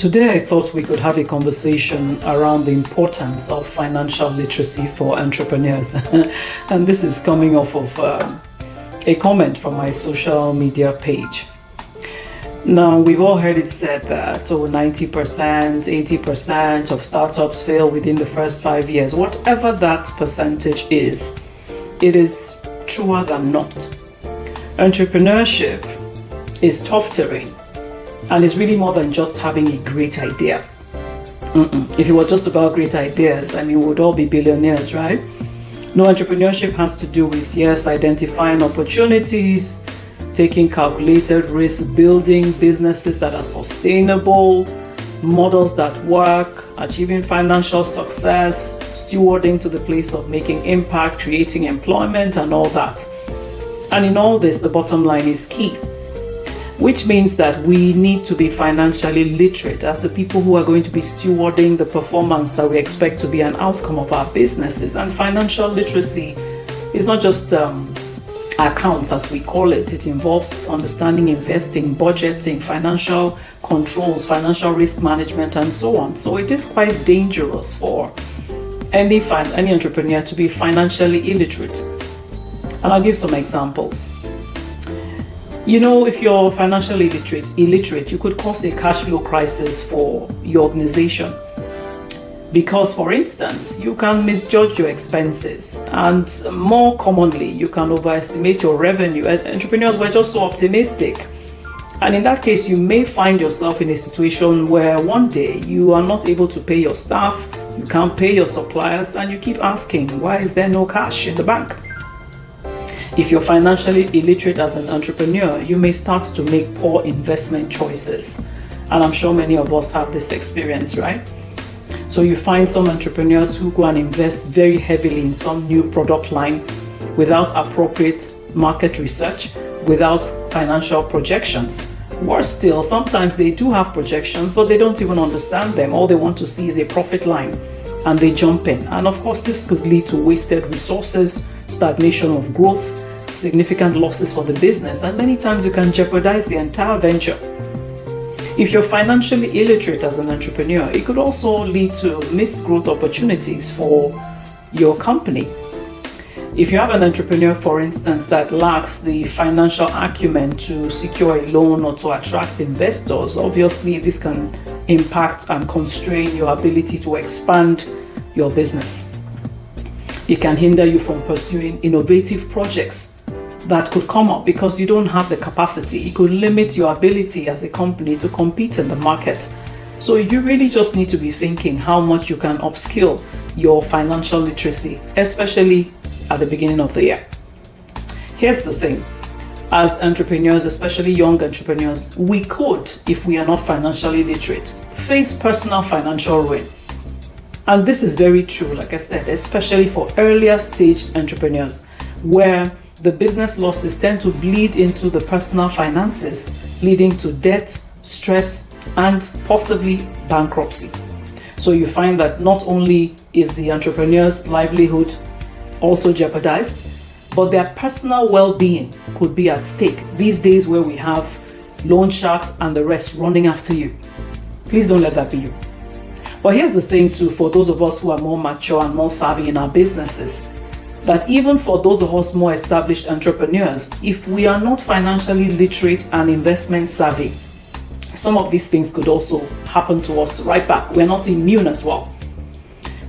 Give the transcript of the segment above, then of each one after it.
Today, I thought we could have a conversation around the importance of financial literacy for entrepreneurs. And this is coming off of a comment from my social media page. Now, we've all heard it said that 90%, 80% of startups fail within the first 5 years. Whatever that percentage is, it is truer than not. Entrepreneurship is tough terrain. And it's really more than just having a great idea. If it was just about great ideas, we would all be billionaires, right? No, entrepreneurship has to do with, yes, identifying opportunities, taking calculated risks, building businesses that are sustainable, models that work, achieving financial success, stewarding to the place of making impact, creating employment, and all that. And in all this, the bottom line is key, which means that we need to be financially literate as the people who are going to be stewarding the performance that we expect to be an outcome of our businesses. And financial literacy is not just accounts, as we call it. It involves understanding investing, budgeting, financial controls, financial risk management, and so on. So it is quite dangerous for any entrepreneur to be financially illiterate. And I'll give some examples. If you're financially illiterate, you could cause a cash flow crisis for your organization. Because, for instance, you can misjudge your expenses, and more commonly, you can overestimate your revenue. Entrepreneurs were just so optimistic. And in that case, you may find yourself in a situation where one day you are not able to pay your staff, you can't pay your suppliers, and you keep asking, why is there no cash in the bank? If you're financially illiterate as an entrepreneur, you may start to make poor investment choices. And I'm sure many of us have this experience, right? So you find some entrepreneurs who go and invest very heavily in some new product line without appropriate market research, without financial projections. Worse still, sometimes they do have projections, but they don't even understand them. All they want to see is a profit line, and they jump in. And of course, this could lead to wasted resources, stagnation of growth, significant losses for the business, and many times you can jeopardize the entire venture. If you're financially illiterate as an entrepreneur, it could also lead to missed growth opportunities for your company. If you have an entrepreneur, for instance, that lacks the financial acumen to secure a loan or to attract investors, obviously this can impact and constrain your ability to expand your business. It can hinder you from pursuing innovative projects that could come up because you don't have the capacity. It could limit your ability as a company to compete in the market. So you really just need to be thinking how much you can upskill your financial literacy, especially at the beginning of the year. Here's the thing. As entrepreneurs, especially young entrepreneurs, we could, if we are not financially literate, face personal financial ruin. And this is very true, like I said, especially for earlier stage entrepreneurs, where the business losses tend to bleed into the personal finances, leading to debt, stress, and possibly bankruptcy. So you find that not only is the entrepreneur's livelihood also jeopardized, but their personal well-being could be at stake these days where we have loan sharks and the rest running after you. Please don't let that be you. But here's the thing too, for those of us who are more mature and more savvy in our businesses, that even for those of us more established entrepreneurs, if we are not financially literate and investment savvy, some of these things could also happen to us right back. We're not immune as well.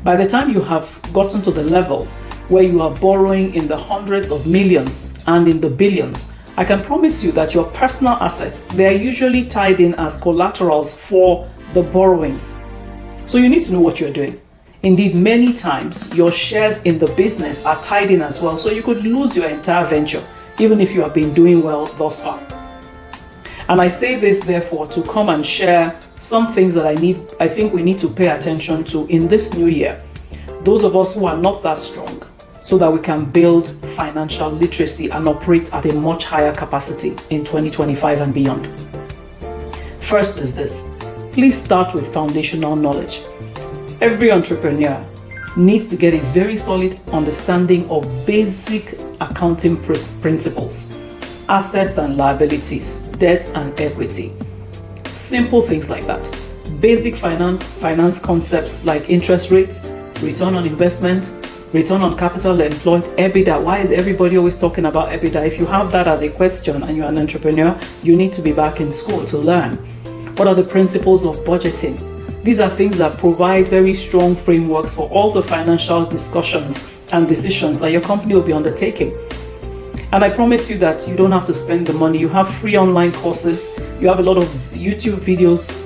By the time you have gotten to the level where you are borrowing in the hundreds of millions and in the billions, I can promise you that your personal assets, they are usually tied in as collaterals for the borrowings. So you need to know what you're doing. Indeed, many times your shares in the business are tied in as well, so you could lose your entire venture, even if you have been doing well thus far. And I say this, therefore, to come and share some things that I think we need to pay attention to in this new year. Those of us who are not that strong, so that we can build financial literacy and operate at a much higher capacity in 2025 and beyond. First is this. Please start with foundational knowledge. Every entrepreneur needs to get a very solid understanding of basic accounting principles, assets and liabilities, debt and equity. Simple things like that. basic finance concepts like interest rates, return on investment, return on capital employed, EBITDA. Why is everybody always talking about EBITDA? If you have that as a question and you're an entrepreneur, you need to be back in school to learn. What are the principles of budgeting? These are things that provide very strong frameworks for all the financial discussions and decisions that your company will be undertaking. And I promise you that you don't have to spend the money. You have free online courses. You have a lot of YouTube videos.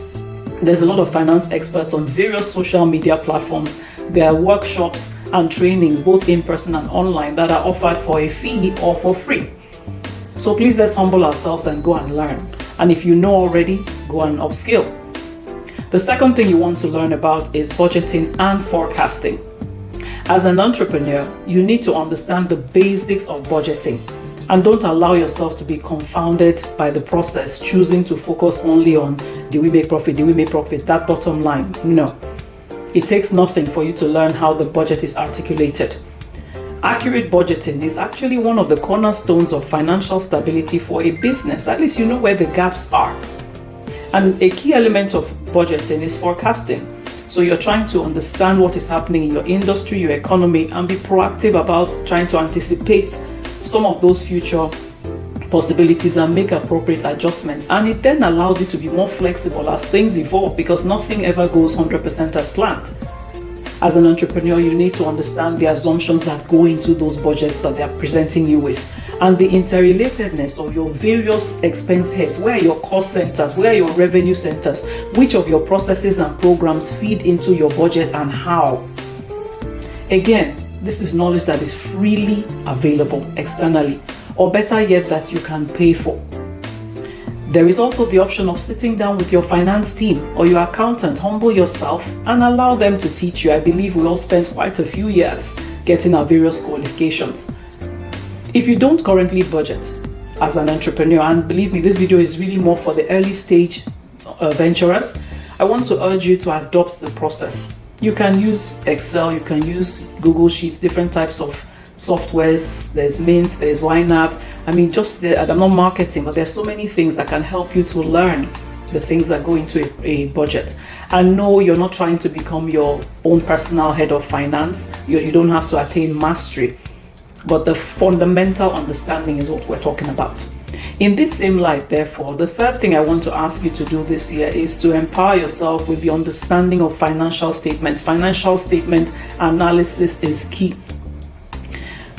There's a lot of finance experts on various social media platforms. There are workshops and trainings, both in person and online, that are offered for a fee or for free. So please, let's humble ourselves and go and learn. And if you know already, go and upskill. The second thing you want to learn about is budgeting and forecasting. As an entrepreneur, you need to understand the basics of budgeting, and don't allow yourself to be confounded by the process, choosing to focus only on did we make profit, that bottom line. No. It takes nothing for you to learn how the budget is articulated. Accurate budgeting is actually one of the cornerstones of financial stability for a business. At least you know where the gaps are. And a key element of budgeting is forecasting. So you're trying to understand what is happening in your industry, your economy, and be proactive about trying to anticipate some of those future possibilities and make appropriate adjustments. And it then allows you to be more flexible as things evolve, because nothing ever goes 100% as planned. As an entrepreneur, you need to understand the assumptions that go into those budgets that they are presenting you with, and the interrelatedness of your various expense heads. Where are your cost centers? Where are your revenue centers? Which of your processes and programs feed into your budget and how? Again, this is knowledge that is freely available externally, or better yet, that you can pay for. There is also the option of sitting down with your finance team or your accountant. Humble yourself and allow them to teach you. I believe we all spent quite a few years getting our various qualifications. If you don't currently budget as an entrepreneur, and believe me, this video is really more for the early stage venturers, I want to urge you to adopt the process. You can use Excel, you can use Google Sheets, different types of softwares. There's Mint, there's YNAB. I mean, I'm not marketing, but there's so many things that can help you to learn the things that go into a budget. And no, you're not trying to become your own personal head of finance. You don't have to attain mastery, but the fundamental understanding is what we're talking about. In this same light, therefore, the third thing I want to ask you to do this year is to empower yourself with the understanding of financial statements. Financial statement analysis is key.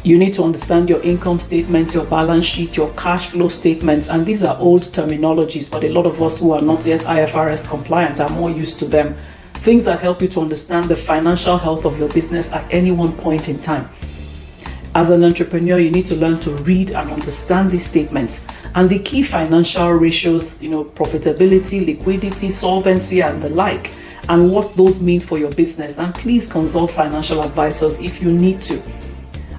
You need to understand your income statements, your balance sheet, your cash flow statements, and these are old terminologies, but a lot of us who are not yet IFRS compliant are more used to them. Things that help you to understand the financial health of your business at any one point in time. As an entrepreneur, you need to learn to read and understand these statements and the key financial ratios, profitability, liquidity, solvency, and the like, and what those mean for your business. And please consult financial advisors if you need to.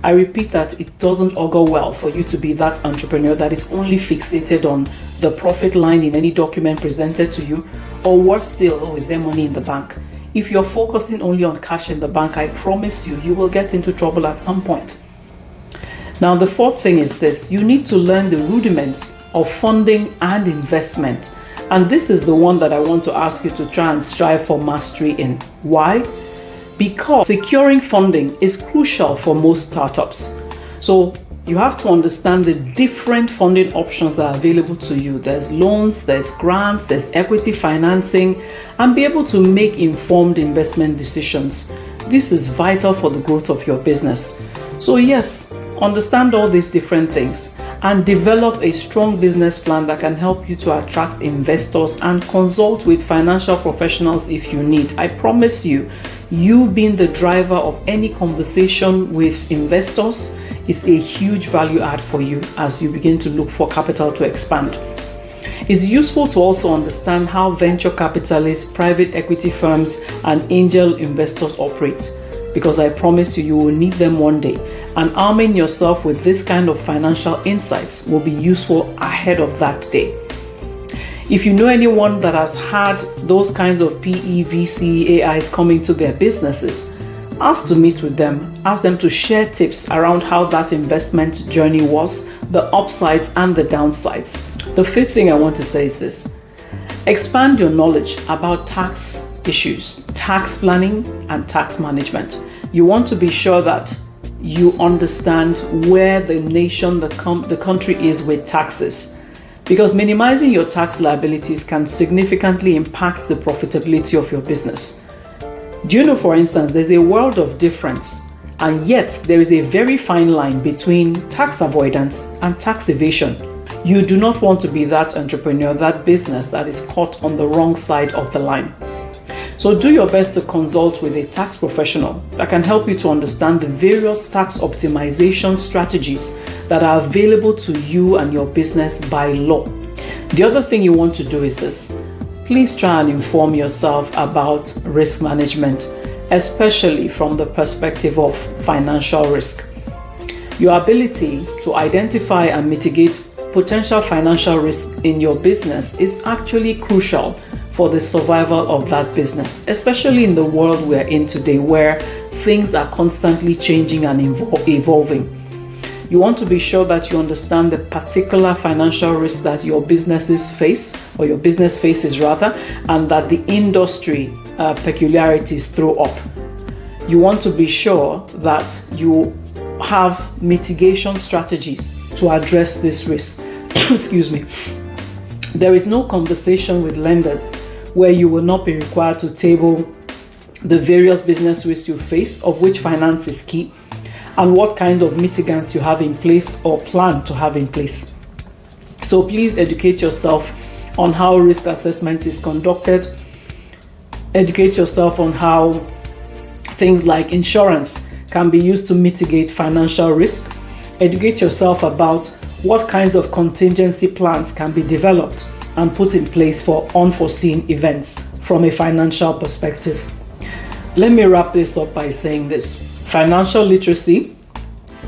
I repeat that it doesn't augur well for you to be that entrepreneur that is only fixated on the profit line in any document presented to you, or worse still, is there money in the bank? If you're focusing only on cash in the bank, I promise you will get into trouble at some point. Now, the fourth thing is this: you need to learn the rudiments of funding and investment. And this is the one that I want to ask you to try and strive for mastery in. Why? Because securing funding is crucial for most startups. So you have to understand the different funding options that are available to you. There's loans, there's grants, there's equity financing, and be able to make informed investment decisions. This is vital for the growth of your business. So yes, understand all these different things and develop a strong business plan that can help you to attract investors, and consult with financial professionals if you need. I promise you, you being the driver of any conversation with investors is a huge value add for you as you begin to look for capital to expand. It's useful to also understand how venture capitalists, private equity firms, and angel investors operate, because I promise you will need them one day. And arming yourself with this kind of financial insights will be useful ahead of that day. If you know anyone that has had those kinds of PE, VC, AIs coming to their businesses, ask to meet with them. Ask them to share tips around how that investment journey was, the upsides and the downsides. The fifth thing I want to say is this: Expand your knowledge about tax issues, tax planning, and tax management. You want to be sure that you understand where the nation, the country is with taxes, because minimizing your tax liabilities can significantly impact the profitability of your business. Do you know, for instance, there's a world of difference, and yet there is a very fine line between tax avoidance and tax evasion. You do not want to be that entrepreneur, that business that is caught on the wrong side of the line. So do your best to consult with a tax professional that can help you to understand the various tax optimization strategies that are available to you and your business by law. The other thing you want to do is this. Please try and inform yourself about risk management, especially from the perspective of financial risk. Your ability to identify and mitigate potential financial risk in your business is actually crucial for the survival of that business, especially in the world we're in today where things are constantly changing and evolving. You want to be sure that you understand the particular financial risk that your businesses face, or your business faces rather, and that the industry peculiarities throw up. You want to be sure that you have mitigation strategies to address this risk. Excuse me. There is no conversation with lenders where you will not be required to table the various business risks you face, of which finance is key, and what kind of mitigants you have in place or plan to have in place. So please educate yourself on how risk assessment is conducted. Educate yourself on how things like insurance can be used to mitigate financial risk. Educate yourself about what kinds of contingency plans can be developed and put in place for unforeseen events from a financial perspective. Let me wrap this up by saying this. Financial literacy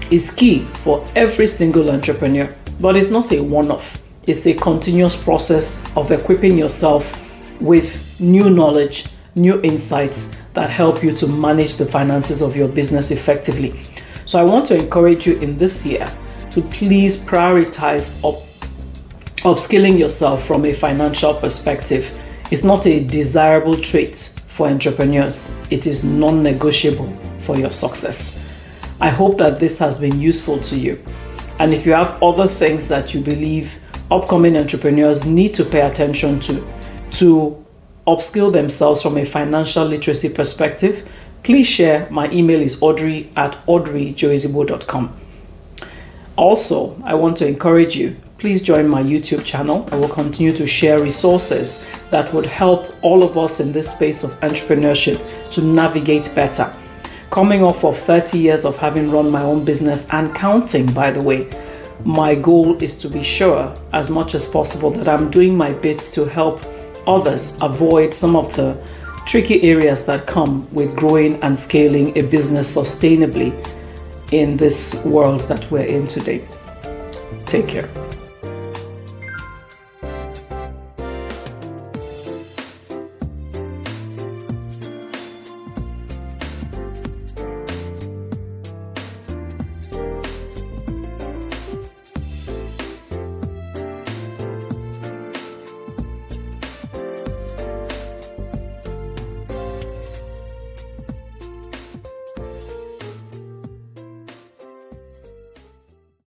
is key for every single entrepreneur, but it's not a one-off. It's a continuous process of equipping yourself with new knowledge, new insights that help you to manage the finances of your business effectively. So I want to encourage you in this year to please prioritize upskilling yourself from a financial perspective. It's not a desirable trait for entrepreneurs. It is non-negotiable for your success. I hope that this has been useful to you. And if you have other things that you believe upcoming entrepreneurs need to pay attention to upskill themselves from a financial literacy perspective, please share. My email is audrey@joeizigbo.com. Also, I want to encourage you, please join my YouTube channel. I will continue to share resources that would help all of us in this space of entrepreneurship to navigate better. Coming off of 30 years of having run my own business and counting, by the way, my goal is to be sure as much as possible that I'm doing my bit to help others avoid some of the tricky areas that come with growing and scaling a business sustainably in this world that we're in today. Take care.